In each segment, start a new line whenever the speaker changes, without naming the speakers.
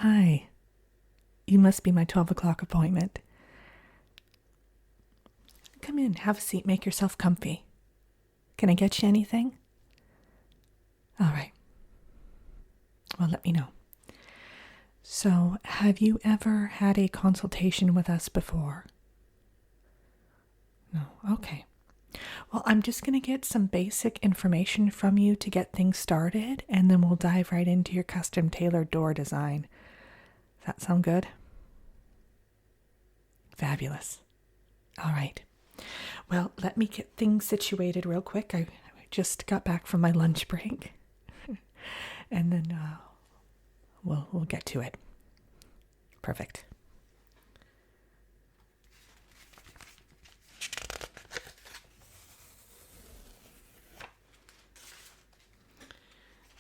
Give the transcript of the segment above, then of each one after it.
Hi. You must be my 12 o'clock appointment. Come in, have a seat, make yourself comfy. Can I get you anything? All right. Well, let me know. So, have you ever had a consultation with us before? No. Okay. Well, I'm just going to get some basic information from you to get things started, and then we'll dive right into your custom tailored door design. Does that sound good? Fabulous. All right. Well, let me get things situated real quick. I just got back from my lunch break. And then we'll get to it. Perfect.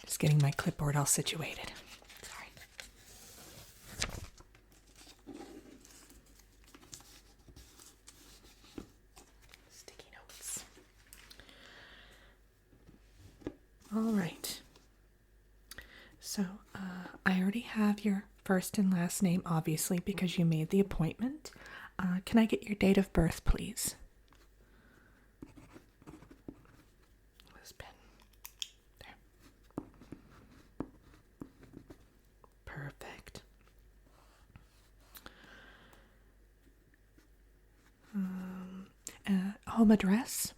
Just getting my clipboard all situated. Sorry. Sticky notes. All right. So, I already have your first and last name, obviously, because you made the appointment. Can I get your date of birth, please? This pen. There. Perfect. Home address?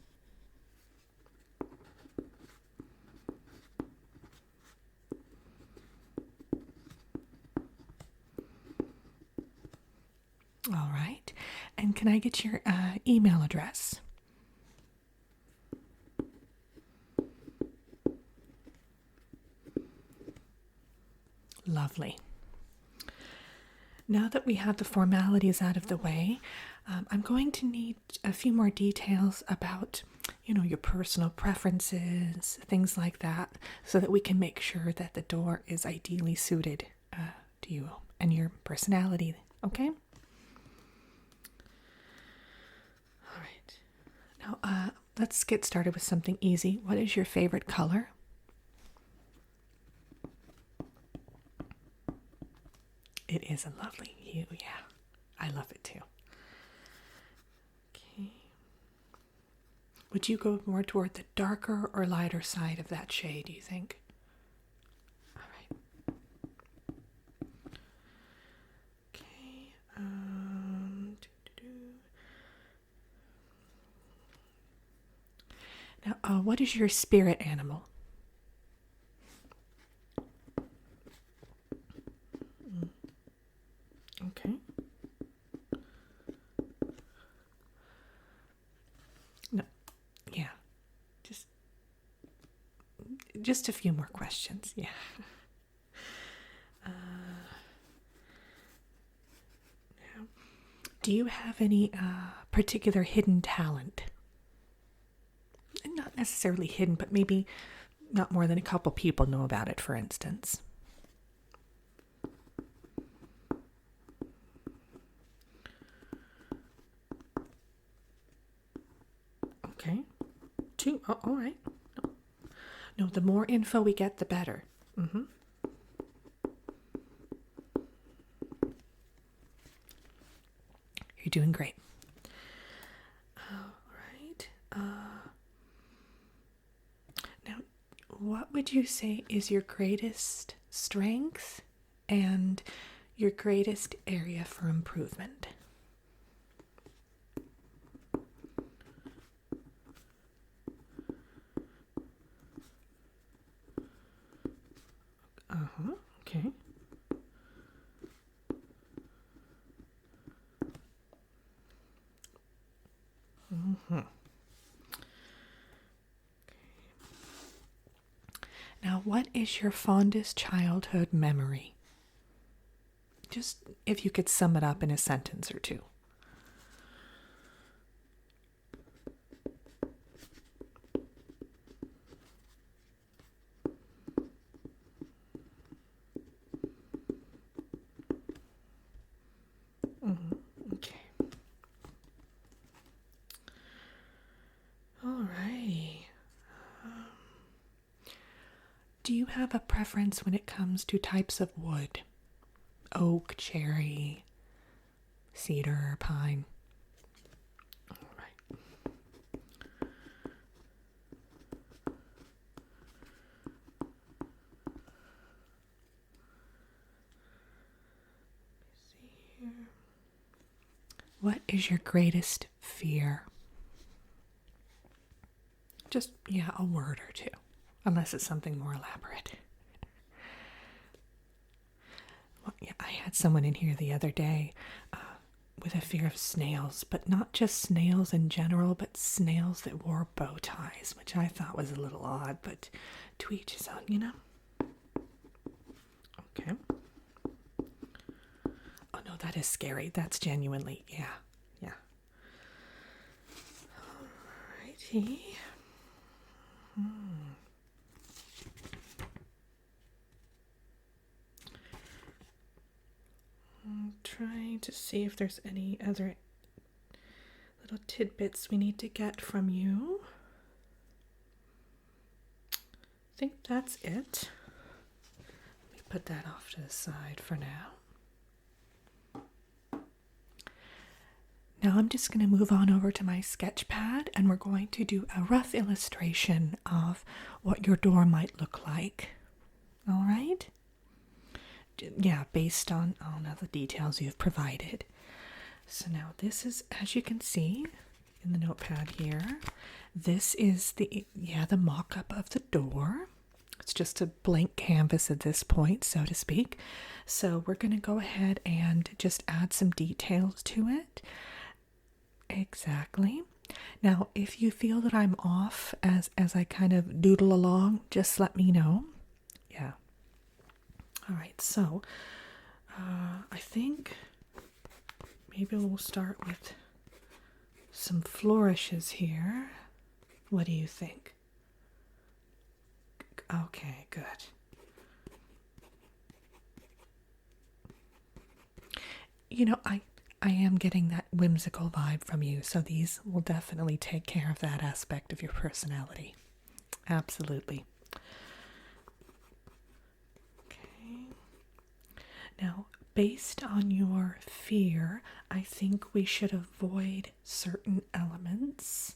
All right. And can I get your email address? Lovely. Now that we have the formalities out of the way, I'm going to need a few more details about, your personal preferences, things like that, so that we can make sure that the door is ideally suited to you and your personality. Okay? All right. Now, let's get started with something easy. What is your favorite color? It is a lovely hue, yeah. I love it too. Okay. Would you go more toward the darker or lighter side of that shade, do you think? All right. Okay. Now, what is your spirit animal? Okay. No. Yeah. Just a few more questions. Yeah. Do you have any particular hidden talent? Not necessarily hidden, but maybe not more than a couple people know about it, for instance. Okay. Two. Oh, all right. No, the more info we get, the better. Mm-hmm. You're doing great. All right. Now, what would you say is your greatest strength and your greatest area for improvement? Okay. Now, what is your fondest childhood memory? Just if you could sum it up in a sentence or two. Okay. All righty. Do you have a preference when it comes to types of wood? oak, cherry, cedar, pine. All right. See here. What is your greatest fear? Just, yeah, a word or two, unless it's something more elaborate. Well, yeah, I had someone in here the other day with a fear of snails, but not just snails in general, but snails that wore bow ties, which I thought was a little odd, but to each his own, you know? Okay. Oh no, that is scary. That's genuinely, yeah. Alrighty. I'm trying to see if there's any other little tidbits we need to get from you. I think that's it. Let me put that off to the side for now. Now I'm just going to move on over to my sketch pad and we're going to do a rough illustration of what your door might look like. All right? Yeah, based on all the details you've provided. So now this is, as you can see in the notepad here, this is the mock-up of the door. It's just a blank canvas at this point, so to speak. So we're going to go ahead and just add some details to it. Exactly. Now, if you feel that I'm off as I kind of doodle along, just let me know. Yeah. All right, so I think maybe we'll start with some flourishes here. What do you think? Okay, good. You know, I am getting that whimsical vibe from you, so these will definitely take care of that aspect of your personality. Absolutely. Okay. Now, based on your fear, I think we should avoid certain elements.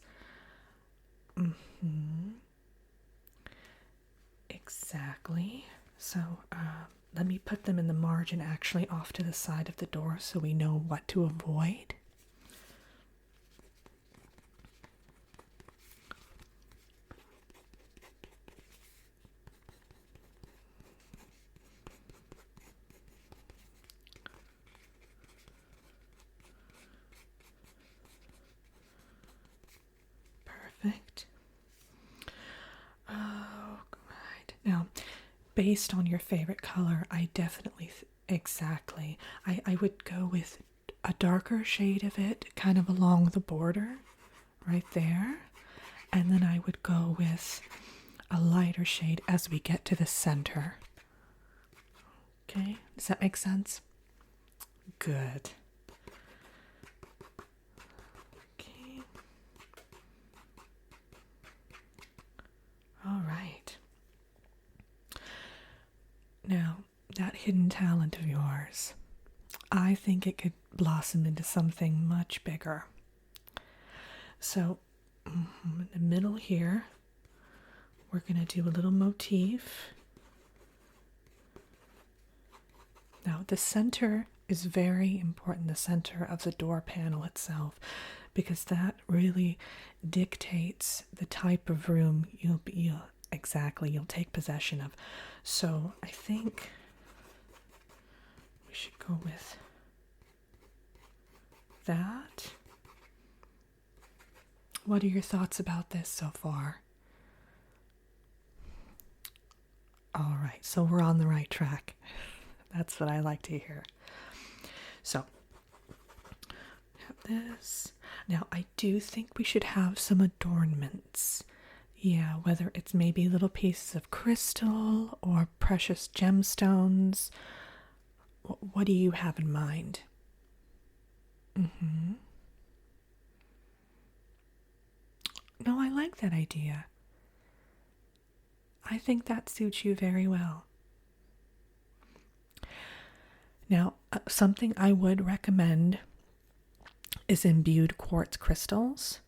Exactly. So, let me put them in the margin actually off to the side of the door so we know what to avoid. Perfect. Oh, right. Now, based on your favorite color, I definitely, exactly. I would go with a darker shade of it, kind of along the border, right there. And then I would go with a lighter shade as we get to the center. Okay, does that make sense? Good. Okay. All right. Now, that hidden talent of yours, I think it could blossom into something much bigger. So, in the middle here, we're going to do a little motif. Now, the center is very important, the center of the door panel itself, because that really dictates the type of room you'll take possession of. So I think we should go with that. What are your thoughts about this so far? All right, so we're on the right track. That's what I like to hear. So, have this. Now, I do think we should have some adornments. Yeah, whether it's maybe little pieces of crystal or precious gemstones. What do you have in mind? No, I like that idea. I think that suits you very well. Now, Something I would recommend is imbued quartz crystals.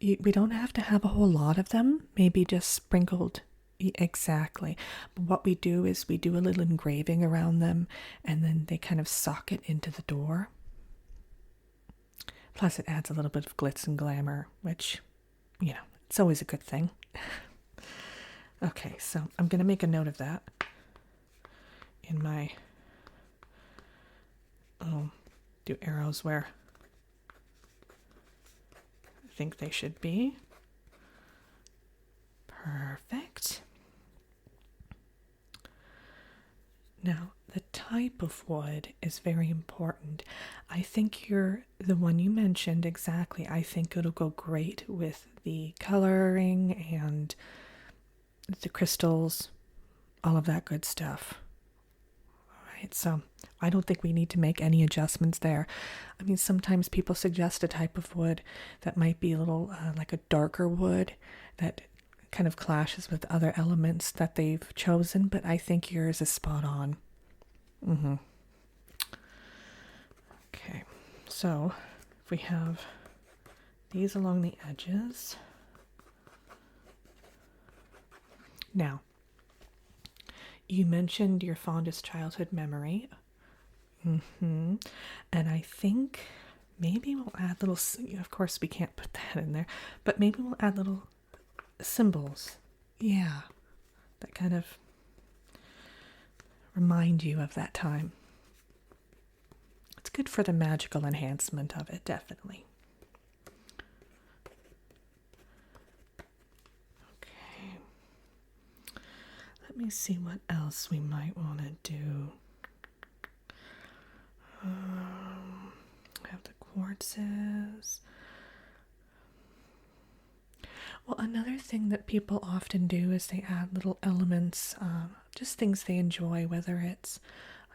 We don't have to have a whole lot of them, maybe just sprinkled. Exactly. But what we do is we do a little engraving around them, and then they kind of socket into the door. Plus, it adds a little bit of glitz and glamour, which, it's always a good thing. Okay, so I'm going to make a note of that in my, do arrows where I think they should be. Perfect. Now, the type of wood is very important. I think you're the one you mentioned exactly. I think it'll go great with the coloring and the crystals, all of that good stuff. All right, so I don't think we need to make any adjustments there. I mean, sometimes people suggest a type of wood that might be a little like a darker wood that kind of clashes with other elements that they've chosen, but I think yours is spot on. Okay, so if we have these along the edges. Now, you mentioned your fondest childhood memory. And I think maybe we'll add little, of course we can't put that in there, but maybe we'll add little symbols. Yeah, that kind of remind you of that time. It's good for the magical enhancement of it, definitely. Okay. Let me see what else we might want to do. Have the quartzes. Well, another thing that people often do is they add little elements, just things they enjoy, whether it's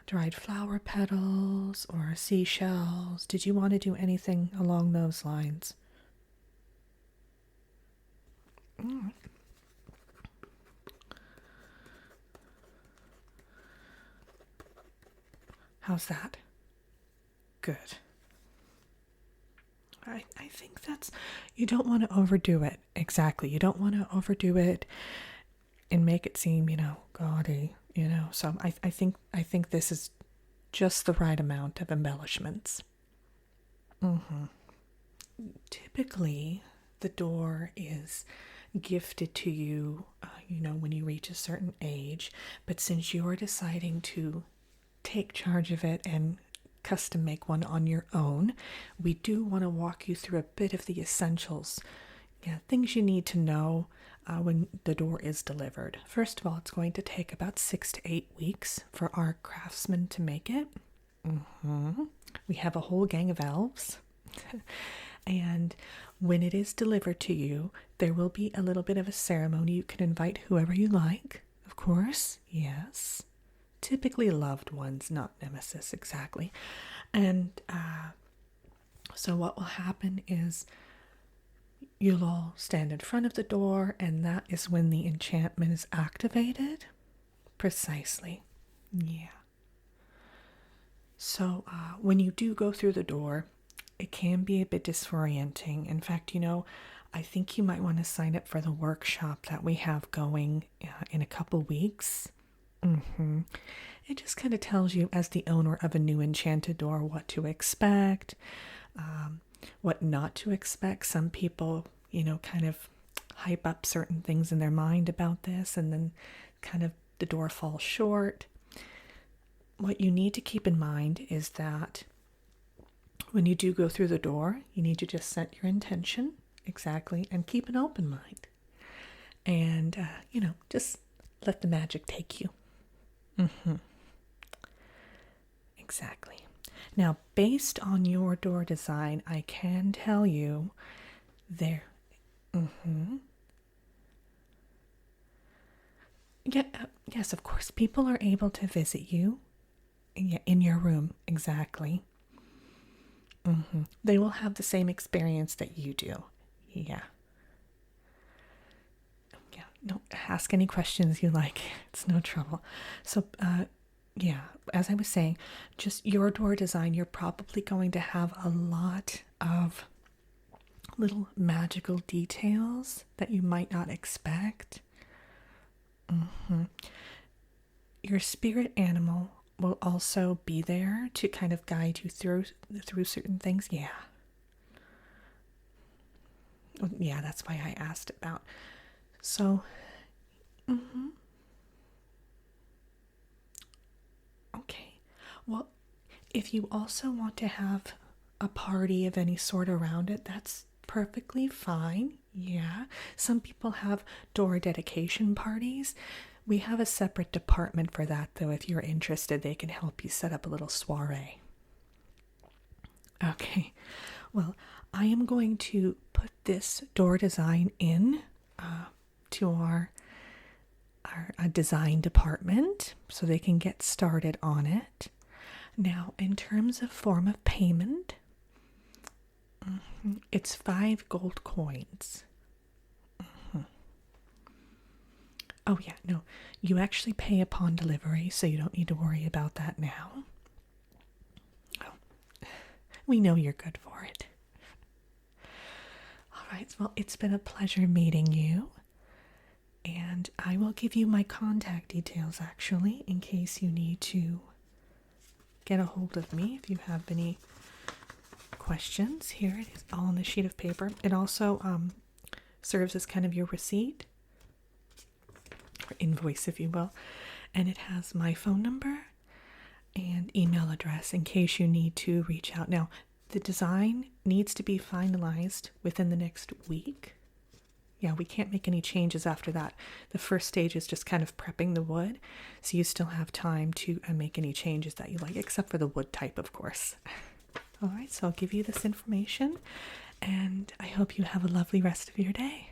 dried flower petals or seashells. Did you want to do anything along those lines? How's that? Good. I think that's, you don't want to overdo it. Exactly. You don't want to overdo it and make it seem, gaudy, So I think this is just the right amount of embellishments. Typically, the door is gifted to you, when you reach a certain age. But since you're deciding to take charge of it and custom make one on your own, we do want to walk you through a bit of the essentials. Things you need to know when the door is delivered. First of all, it's going to take about 6 to 8 weeks for our craftsmen to make it. We have a whole gang of elves. And when it is delivered to you, there will be a little bit of a ceremony. You can invite whoever you like, of course. Yes. Typically loved ones, not nemesis, exactly. And so what will happen is you'll all stand in front of the door, and that is when the enchantment is activated. Precisely. Yeah. So when you do go through the door, it can be a bit disorienting. In fact, I think you might want to sign up for the workshop that we have going in a couple weeks. It just kind of tells you, as the owner of a new enchanted door, what to expect, what not to expect. Some people, kind of hype up certain things in their mind about this, and then kind of the door falls short. What you need to keep in mind is that when you do go through the door, you need to just set your intention, exactly, and keep an open mind. And, just let the magic take you. Exactly. Now, based on your door design, I can tell you there. Yeah, yes, of course. People are able to visit you in your room. Exactly. They will have the same experience that you do. Yeah. No, ask any questions you like. It's no trouble. So, Yeah, as I was saying, just your door design, you're probably going to have a lot of little magical details that you might not expect. Your spirit animal will also be there to kind of guide you through certain things. Yeah. Well, yeah, that's why I asked about. So, okay. Well, if you also want to have a party of any sort around it, that's perfectly fine. Yeah. Some people have door dedication parties. We have a separate department for that, though. If you're interested, they can help you set up a little soiree. Okay. Well, I am going to put this door design in to our design department so they can get started on it. Now, in terms of form of payment, it's 5 gold coins. Oh, yeah, no, you actually pay upon delivery, so you don't need to worry about that now. Oh, we know you're good for it. All right, well, it's been a pleasure meeting you. And I will give you my contact details actually in case you need to get a hold of me if you have any questions. Here it is, all on a sheet of paper. It also serves as kind of your receipt or invoice, if you will. And it has my phone number and email address in case you need to reach out. Now, the design needs to be finalized within the next week. Yeah, we can't make any changes after that. The first stage is just kind of prepping the wood, so you still have time to make any changes that you like, except for the wood type, of course. All right, so I'll give you this information, and I hope you have a lovely rest of your day.